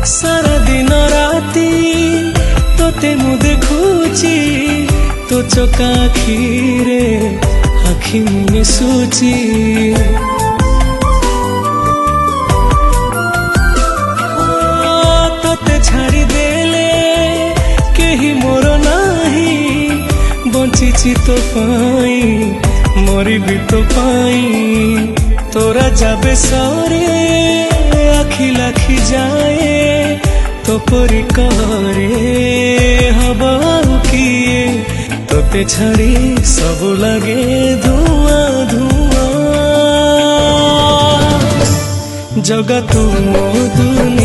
सारा दिन राती तोते मु देखुची तो चका आखिरे आखि मिशुची तोते छाड़ी देले केही मोर नाही बंचिची तो पाई मरी भी तो पाई तोरा जाबे सरे आखि लाखि जाए तो परी करे हवा किए तोते छाड़ी सब लगे धुआं धुआं जगत मो दुनिया।